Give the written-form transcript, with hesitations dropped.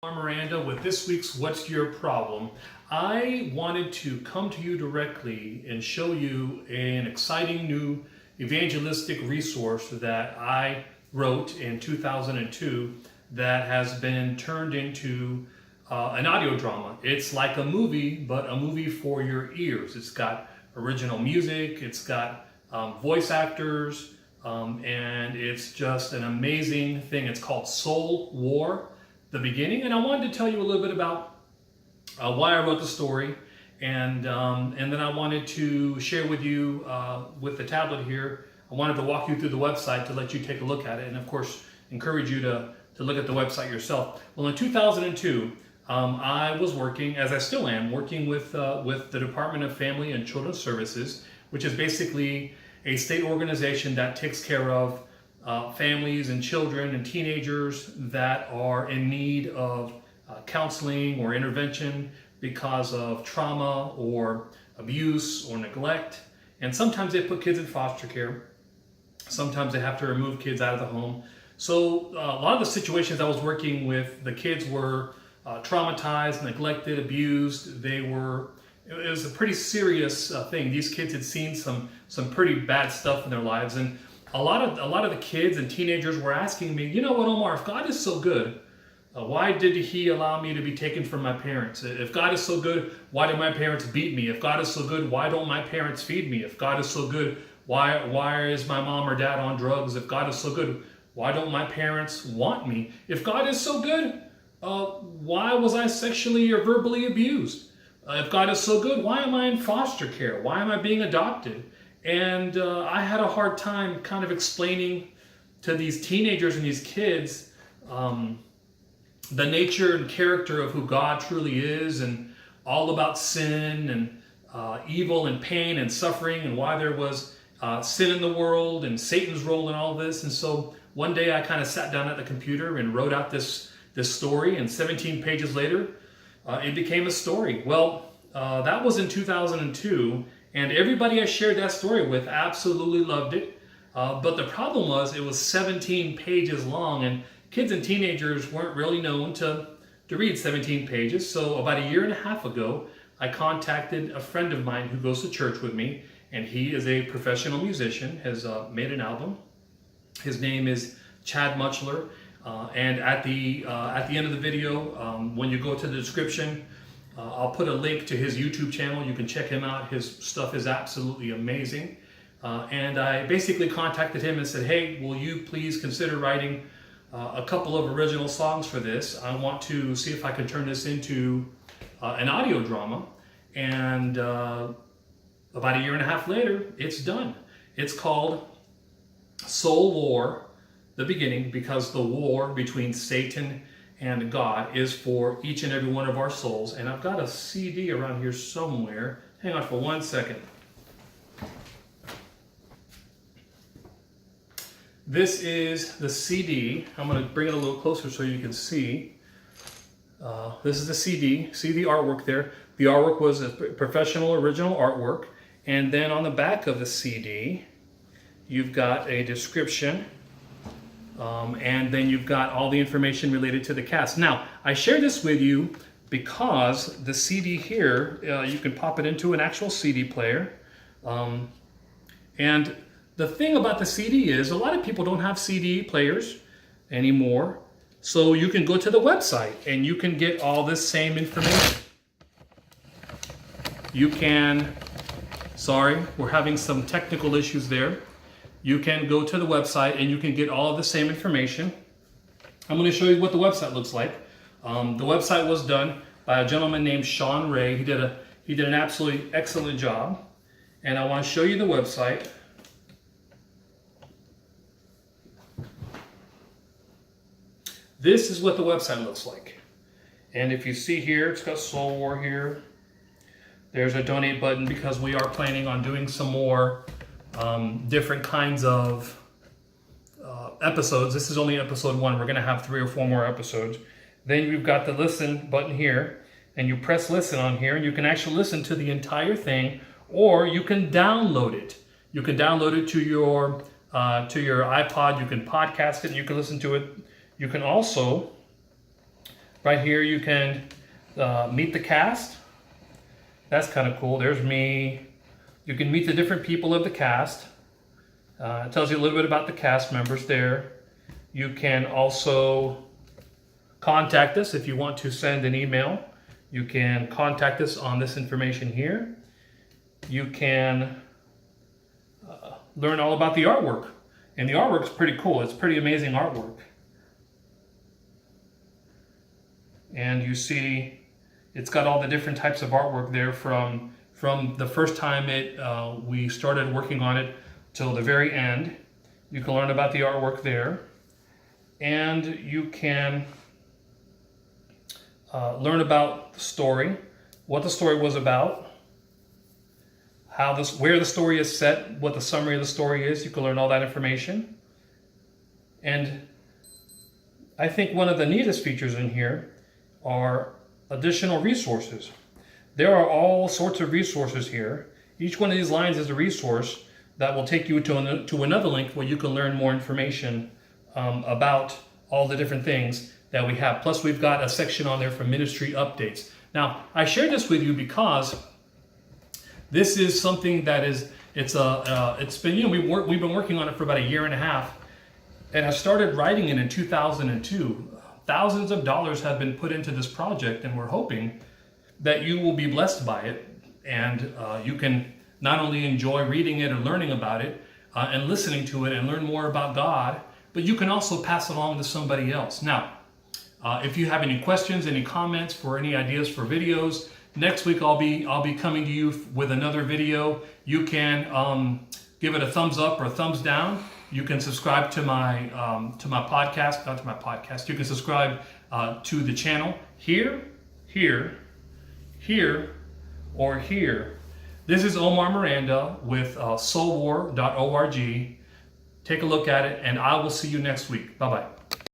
I'm Miranda with this week's What's Your Problem? I wanted to come to you directly and show you an exciting new evangelistic resource that I wrote in 2002 that has been turned into an audio drama. It's like a movie, but a movie for your ears. It's got original music, it's got voice actors, and it's just an amazing thing. It's called Soul War, the beginning, and I wanted to tell you a little bit about why I wrote the story, and then I wanted to share with you with the tablet here. I wanted to walk you through the website to let you take a look at it, and of course encourage you to look at the website yourself. Well, in 2002, I was working, as I still am, working with the Department of Family and Children's Services, which is basically a state organization that takes care of families and children and teenagers that are in need of counseling or intervention because of trauma or abuse or neglect. And sometimes they put kids in foster care. Sometimes they have to remove kids out of the home. So a lot of the situations I was working with, the kids were traumatized, neglected, abused. It was a pretty serious thing. These kids had seen some pretty bad stuff in their lives, and a lot of the kids and teenagers were asking me, you know what, Omar, if God is so good, why did he allow me to be taken from my parents? If God is so good, why did my parents beat me? If God is so good, why don't my parents feed me? If God is so good, why is my mom or dad on drugs? If God is so good, why don't my parents want me? If God is so good, why was I sexually or verbally abused? If God is so good, why am I in foster care? Why am I being adopted? And I had a hard time kind of explaining to these teenagers and these kids the nature and character of who God truly is, and all about sin and evil and pain and suffering, and why there was sin in the world and Satan's role in all this. And so one day I kind of sat down at the computer and wrote out this story, and 17 pages later it became a story. Well, that was in 2002. And everybody I shared that story with absolutely loved it. But the problem was it was 17 pages long, and kids and teenagers weren't really known to read 17 pages. So about a year and a half ago, I contacted a friend of mine who goes to church with me, and he is a professional musician, has made an album. His name is Chad Muchler. And at the end of the video, when you go to the description, I'll put a link to his YouTube channel. You can check him out. His stuff is absolutely amazing. And I basically contacted him and said, hey, will you please consider writing a couple of original songs for this? I want to see if I can turn this into an audio drama. And about a year and a half later, it's done. It's called Soul War, the beginning, because the war between Satan and God is for each and every one of our souls. And I've got a CD around here somewhere. Hang on for 1 second. This is the CD. I'm going to bring it a little closer so you can see. This is the CD. See the artwork there? The artwork was a professional original artwork. And then on the back of the CD, you've got a description. And then you've got all the information related to the cast. Now, I share this with you because the CD here, you can pop it into an actual CD player. And the thing about the CD is a lot of people don't have CD players anymore. So you can go to the website and you can get all this same information. You can, sorry, we're having some technical issues there. You can go to the website and you can get all of the same information. I'm going to show you what the website looks like. The website was done by a gentleman named Sean Ray. He did an absolutely excellent job. And I want to show you the website. This is what the website looks like. And if you see here, it's got Soul War here. There's a donate button because we are planning on doing some more different kinds of episodes. This is only episode 1. We're going to have 3 or 4 more episodes. Then you've got the listen button here, and you press listen on here, and you can actually listen to the entire thing, or you can download it. You can download it to your iPod. You can podcast it. You can listen to it. You can also Right here you can meet the cast. That's kind of cool. There's me. You can meet the different people of the cast. It tells you a little bit about the cast members there. You can also contact us if you want to send an email. You can contact us on this information here. You can learn all about the artwork. And the artwork's pretty cool. It's pretty amazing artwork. And you see it's got all the different types of artwork there from the first time we started working on it till the very end. You can learn about the artwork there. And you can learn about the story, what the story was about, where the story is set, what the summary of the story is. You can learn all that information. And I think one of the neatest features in here are additional resources. There are all sorts of resources here. Each one of these lines is a resource that will take you to another link where you can learn more information about all the different things that we have. Plus, we've got a section on there for ministry updates. Now, I shared this with you because this is something that it's been, we've been working on it for about 1.5 years, and I started writing it in 2002. Thousands of dollars have been put into this project, and we're hoping that you will be blessed by it, and you can not only enjoy reading it and learning about it and listening to it and learn more about God, but you can also pass it along to somebody else. Now, if you have any questions, any comments, for any ideas for videos, next week I'll be coming to you with another video. You can give it a thumbs up or a thumbs down. You can subscribe to my podcast, not to my podcast. You can subscribe to the channel here, or here. This is Omar Miranda with soulwar.org. Take a look at it, and I will see you next week. Bye-bye.